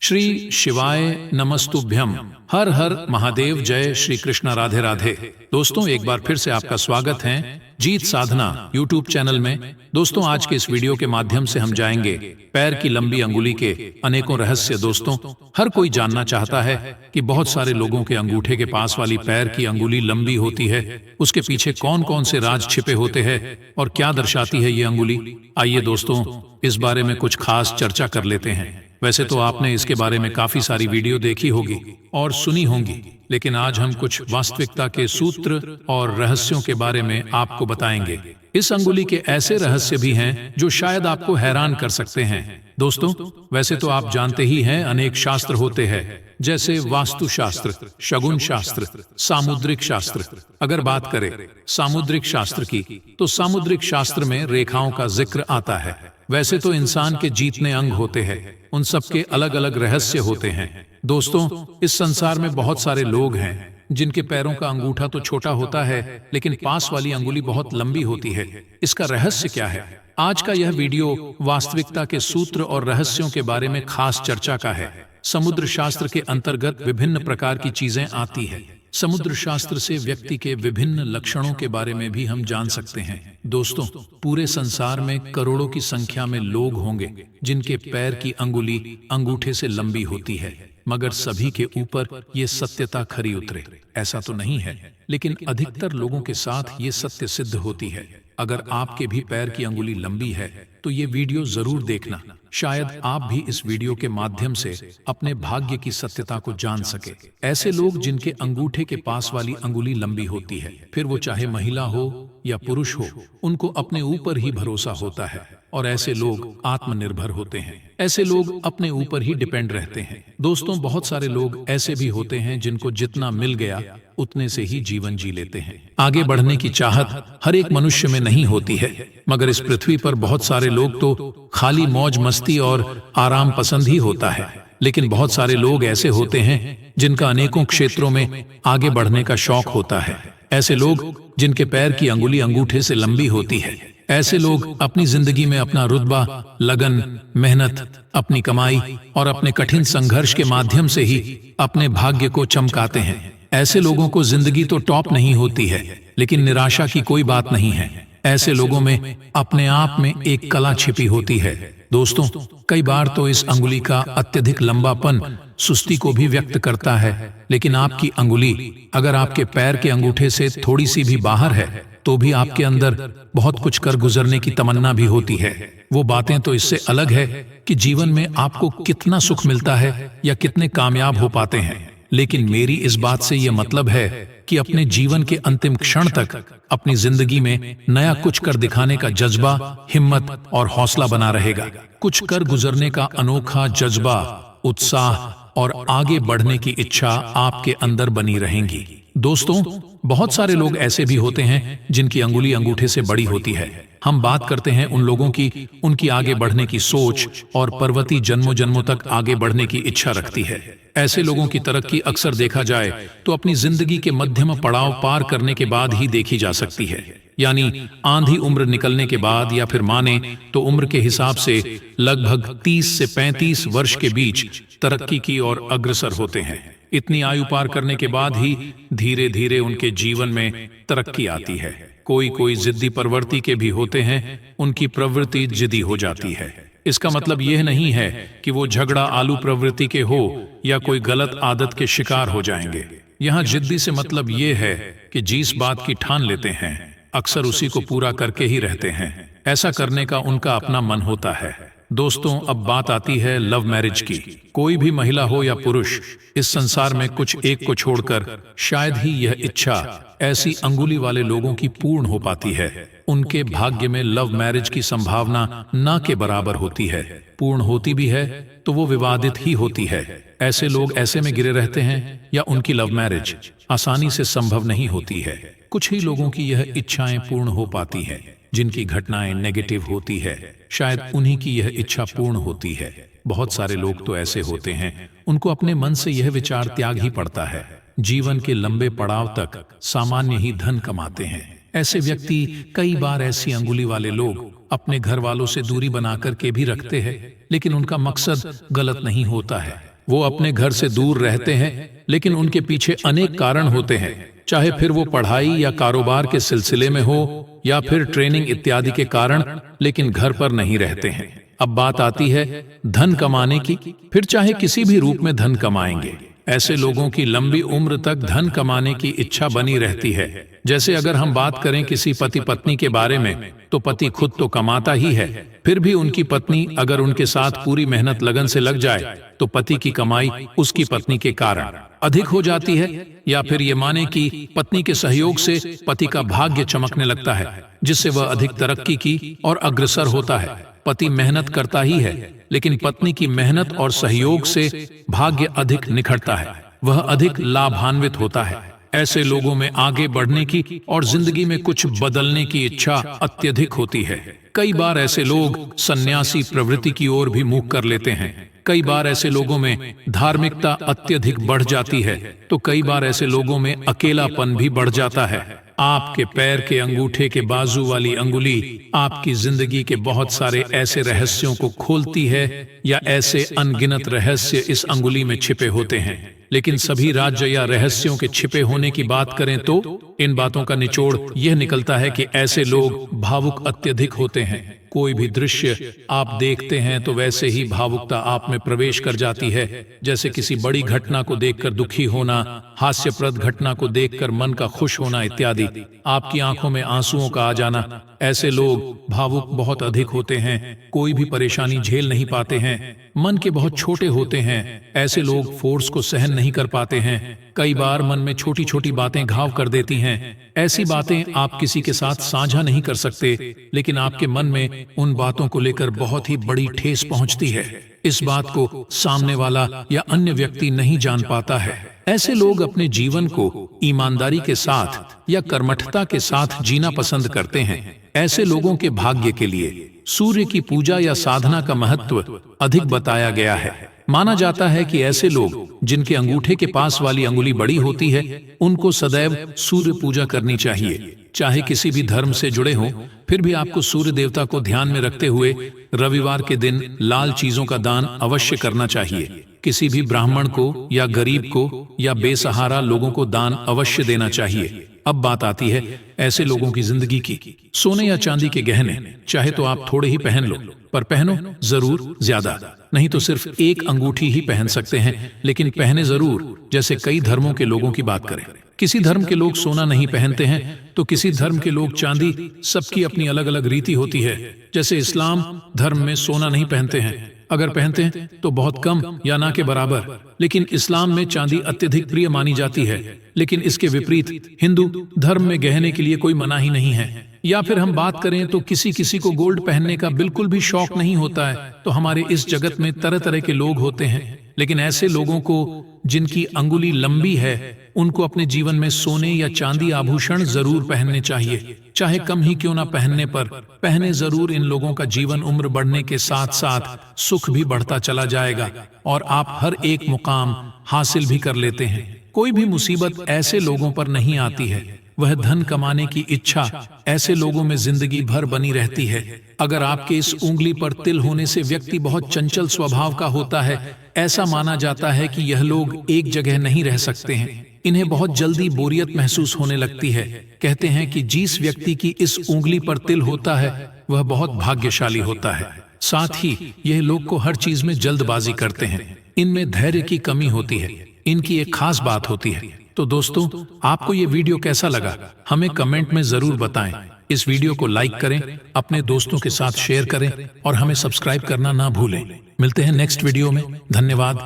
श्री शिवाय नमस्तुभ्यम। हर हर महादेव। जय श्री कृष्ण। राधे राधे। दोस्तों, एक बार फिर से आपका स्वागत है जीत साधना यूट्यूब चैनल में। दोस्तों, आज के इस वीडियो के माध्यम से हम जाएंगे पैर की लंबी अंगुली के अनेकों रहस्य। दोस्तों, हर कोई जानना चाहता है कि बहुत सारे लोगों के अंगूठे के पास वाली पैर की अंगुली लंबी होती है, उसके पीछे कौन कौन से राज छिपे होते हैं और क्या दर्शाती है ये अंगुली। आइए दोस्तों, इस बारे में कुछ खास चर्चा कर लेते हैं। वैसे तो आपने इसके बारे में काफी सारी वीडियो देखी होगी और सुनी होंगी, लेकिन आज हम कुछ वास्तविकता के सूत्र और रहस्यों के बारे में आपको बताएंगे। इस अंगुली के ऐसे रहस्य भी हैं जो शायद आपको हैरान कर सकते हैं। दोस्तों, वैसे तो आप जानते ही हैं अनेक शास्त्र होते हैं, जैसे वास्तु शास्त्र, शगुन शास्त्र, सामुद्रिक शास्त्र। अगर बात करें सामुद्रिक शास्त्र की, तो सामुद्रिक शास्त्र में रेखाओं का जिक्र आता है। वैसे तो इंसान के जितने अंग होते हैं उन सबके अलग अलग रहस्य होते हैं। दोस्तों, इस संसार में बहुत सारे लोग हैं जिनके पैरों का अंगूठा तो छोटा होता है, लेकिन पास वाली अंगुली बहुत लंबी होती है। इसका रहस्य क्या है? आज का यह वीडियो वास्तविकता के सूत्र और रहस्यों के बारे में खास चर्चा का है। समुद्र शास्त्र के अंतर्गत विभिन्न प्रकार की चीजें आती है। समुद्र शास्त्र से व्यक्ति के विभिन्न लक्षणों के बारे में भी हम जान सकते हैं। दोस्तों, पूरे संसार में करोड़ों की संख्या में लोग होंगे जिनके पैर की अंगुली अंगूठे से लंबी होती है, मगर सभी के ऊपर ये सत्यता खरी उतरे ऐसा तो नहीं है, लेकिन अधिकतर लोगों के साथ ये सत्य सिद्ध होती है। अगर आपके भी पैर की अंगुली लंबी है तो ये वीडियो जरूर देखना, शायद आप भी इस वीडियो के माध्यम से अपने भाग्य की सत्यता को जान सके। ऐसे लोग जिनके अंगूठे के पास वाली अंगुली लंबी होती है, फिर वो चाहे महिला हो या पुरुष हो, उनको अपने ऊपर ही भरोसा होता है और ऐसे लोग आत्मनिर्भर होते हैं। ऐसे लोग अपने ऊपर ही डिपेंड रहते हैं। दोस्तों, बहुत सारे लोग ऐसे भी होते हैं जिनको जितना मिल गया उतने से ही जीवन जी लेते हैं। आगे बढ़ने की चाहत हर एक मनुष्य में नहीं होती है, मगर इस पृथ्वी पर बहुत सारे लोग तो खाली मौज मस्ती और आराम पसंद ही होता है। लेकिन बहुत सारे लोग ऐसे होते हैं जिनका अनेकों क्षेत्रों में आगे बढ़ने का शौक होता है। ऐसे लोग जिनके पैर की अंगुली अंगूठे से लंबी होती है। ऐसे लोग अपनी जिंदगी में अपना रुतबा, लगन, मेहनत, अपनी कमाई और अपने कठिन संघर्ष के माध्यम से ही अपने भाग्य को चमकाते हैं। ऐसे लोगों को जिंदगी तो टॉप नहीं होती है, लेकिन निराशा की कोई बात नहीं है। ऐसे लोगों में अपने आप में एक कला छिपी होती है। दोस्तों, कई बार तो इस अंगुली का अत्यधिक लंबापन सुस्ती को भी व्यक्त करता है, लेकिन आपकी अंगुली अगर आपके पैर के अंगूठे से थोड़ी सी भी बाहर है तो भी आपके अंदर बहुत कुछ कर गुजरने की तमन्ना भी होती है। वो बातें तो इससे अलग है कि जीवन में आपको कितना सुख मिलता है या कितने कामयाब हो पाते हैं, लेकिन मेरी इस बात से यह मतलब है कि अपने जीवन के अंतिम क्षण तक अपनी जिंदगी में नया कुछ कर दिखाने का जज्बा, हिम्मत और हौसला बना रहेगा। कुछ कर गुजरने का अनोखा जज्बा, उत्साह और आगे बढ़ने की इच्छा आपके अंदर बनी रहेंगी। दोस्तों, बहुत सारे लोग ऐसे भी होते हैं जिनकी अंगुली अंगूठे से बड़ी होती है। हम बात करते हैं उन लोगों की, उनकी आगे बढ़ने की सोच और पर्वती जन्मों जन्मों तक आगे बढ़ने की इच्छा रखती है। ऐसे लोगों की तरक्की अक्सर देखा जाए तो अपनी जिंदगी के मध्यम पड़ाव पार करने के बाद ही देखी जा सकती है, यानी आंधी उम्र निकलने के बाद, या फिर माने तो उम्र के हिसाब से लगभग 30 से 35 वर्ष के बीच तरक्की की ओर अग्रसर होते हैं। इतनी आयु पार करने के बाद ही धीरे धीरे उनके जीवन में तरक्की आती है। कोई जिद्दी प्रवृत्ति के भी होते हैं, उनकी प्रवृत्ति जिद्दी हो जाती है। इसका मतलब यह नहीं है कि वो झगड़ा आलू प्रवृत्ति के हो या कोई गलत आदत के शिकार हो जाएंगे। यहाँ जिद्दी से मतलब ये है कि जिस बात की ठान लेते हैं अक्सर उसी को पूरा करके ही रहते हैं। ऐसा करने का उनका अपना मन होता है। दोस्तों, अब बात आती है लव मैरिज की। कोई भी महिला हो या पुरुष, इस संसार में कुछ एक को छोड़कर शायद ही यह इच्छा ऐसी अंगुली वाले लोगों की पूर्ण हो पाती है। उनके भाग्य में लव मैरिज की संभावना ना के बराबर होती है। पूर्ण होती भी है तो वो विवादित ही होती है। ऐसे लोग ऐसे में गिरे रहते हैं या उनकी लव मैरिज आसानी से संभव नहीं होती है। कुछ ही लोगों की यह इच्छाएं पूर्ण हो पाती है। जिनकी घटनाएं नेगेटिव होती है, शायद उन्हीं की यह इच्छा पूर्ण होती है। बहुत सारे लोग तो ऐसे होते हैं, उनको अपने मन से यह विचार त्याग ही पड़ता है। जीवन के लंबे पड़ाव तक सामान्य ही धन कमाते हैं, ऐसे व्यक्ति कई बार ऐसी अंगुली वाले लोग अपने घर वालों से दूरी बनाकर के भी रखते हैं, लेकिन उनका मकसद गलत नहीं होता है। वो अपने घर से दूर रहते हैं, लेकिन उनके पीछे अनेक कारण होते हैं, चाहे फिर वो पढ़ाई या कारोबार के सिलसिले में हो या फिर ट्रेनिंग इत्यादि के कारण, लेकिन घर पर नहीं रहते हैं। अब बात आती है धन कमाने की। फिर चाहे किसी भी रूप में धन कमाएंगे, ऐसे लोगों की लंबी उम्र तक धन कमाने की इच्छा बनी रहती है। जैसे अगर हम बात करें किसी पति पत्नी के बारे में, तो पति खुद तो कमाता ही है, फिर भी उनकी पत्नी अगर उनके साथ पूरी मेहनत लगन से लग जाए तो पति की कमाई उसकी पत्नी के कारण अधिक हो जाती है। या फिर ये माने कि पत्नी के सहयोग से पति का भाग्य चमकने लगता है, जिससे वह अधिक तरक्की की और अग्रसर होता है। पति मेहनत करता ही है, लेकिन पत्नी की मेहनत और सहयोग से भाग्य अधिक निखरता है, वह अधिक लाभान्वित होता है। ऐसे लोगों में आगे बढ़ने की और जिंदगी में कुछ बदलने की इच्छा अत्यधिक होती है। कई बार ऐसे लोग सन्यासी प्रवृत्ति की ओर भी मुख कर लेते हैं। कई बार ऐसे लोगों में धार्मिकता अत्यधिक बढ़ जाती है, तो कई बार ऐसे लोगों में अकेलापन भी बढ़ जाता है। आपके पैर के अंगूठे के बाजू वाली अंगुली आपकी जिंदगी के बहुत सारे ऐसे रहस्यों को खोलती है, या ऐसे अनगिनत रहस्य इस अंगुली में छिपे होते हैं। लेकिन सभी राज्य या रहस्यों के छिपे होने की बात करें तो इन बातों का निचोड़ यह निकलता है कि ऐसे लोग भावुक अत्यधिक होते हैं। कोई भी दृश्य आप देखते हैं तो वैसे ही भावुकता आप में प्रवेश कर जाती है। जैसे किसी बड़ी घटना को देखकर दुखी होना, हास्यप्रद घटना को देखकर मन का खुश होना इत्यादि, आपकी आंखों में आंसुओं का आ जाना। ऐसे लोग भावुक बहुत अधिक होते हैं, कोई भी परेशानी झेल नहीं पाते हैं, मन के बहुत छोटे होते हैं। ऐसे लोग फोर्स को सहन नहीं कर पाते हैं। कई बार मन में छोटी छोटी बातें घाव कर देती हैं। ऐसी बातें आप किसी के साथ साझा नहीं कर सकते, लेकिन आपके मन में उन बातों को लेकर बहुत ही बड़ी ठेस पहुंचती है। इस बात को सामने वाला या अन्य व्यक्ति नहीं जान पाता है। ऐसे लोग अपने जीवन को ईमानदारी के साथ या कर्मठता के साथ जीना पसंद करते हैं। ऐसे लोगों के भाग्य के लिए सूर्य की पूजा या साधना का महत्व अधिक बताया गया है। माना जाता है कि ऐसे लोग जिनके अंगूठे के पास वाली अंगुली बड़ी होती है, उनको सदैव सूर्य पूजा करनी चाहिए। चाहे किसी भी धर्म से जुड़े हों, फिर भी आपको सूर्य देवता को ध्यान में रखते हुए रविवार के दिन लाल चीजों का दान अवश्य करना चाहिए। किसी भी ब्राह्मण को या गरीब को या बेसहारा लोगों को दान अवश्य देना चाहिए। अब बात आती है ऐसे लोगों की जिंदगी की। सोने या चांदी के गहने चाहे तो आप थोड़े ही पहन लो, पर पहनो जरूर ज्यादा। नहीं तो सिर्फ एक अंगूठी ही पहन सकते हैं, लेकिन पहने जरूर। जैसे कई धर्मों के लोगों की बात करें, किसी धर्म के लोग सोना नहीं पहनते हैं, तो किसी धर्म के लोग चांदी। सबकी अपनी अलग अलग रीति होती है। जैसे इस्लाम धर्म में सोना नहीं पहनते हैं, अगर पहनते हैं तो बहुत कम या ना के बराबर। लेकिन इस्लाम में चांदी अत्यधिक प्रिय मानी जाती है। लेकिन इसके विपरीत हिंदू धर्म में गहने के लिए कोई मनाही नहीं है। या फिर हम बात करें तो किसी किसी को गोल्ड पहनने का बिल्कुल भी शौक नहीं होता है। तो हमारे इस जगत में तरह तरह के लोग होते हैं, लेकिन ऐसे लोगों को जिनकी अंगुली लंबी है, उनको अपने जीवन में सोने या चांदी आभूषण जरूर पहनने चाहिए। चाहे कम ही क्यों ना पहनने पर पहने जरूर। इन लोगों का जीवन उम्र बढ़ने के साथ साथ सुख भी बढ़ता चला जाएगा और आप हर एक मुकाम हासिल भी कर लेते हैं। कोई भी मुसीबत ऐसे लोगों पर नहीं आती है। वह धन कमाने की इच्छा ऐसे लोगों में जिंदगी भर बनी रहती है। अगर आपके इस उंगली पर तिल होने से व्यक्ति बहुत चंचल स्वभाव का होता है। ऐसा माना जाता है कि यह लोग एक जगह नहीं रह सकते हैं। इन्हें बहुत जल्दी बोरियत महसूस होने लगती है। कहते हैं कि जिस व्यक्ति की इस उंगली पर तिल होता है वह बहुत भाग्यशाली होता है। साथ ही यह लोग को हर चीज में जल्दबाजी करते हैं। इनमें धैर्य की कमी होती है। इनकी एक खास बात होती है। तो दोस्तों, आपको ये वीडियो कैसा लगा हमें कमेंट में जरूर बताएं। इस वीडियो को लाइक करें, अपने दोस्तों के साथ शेयर करें और हमें सब्सक्राइब करना ना भूलें। मिलते हैं नेक्स्ट वीडियो में। धन्यवाद।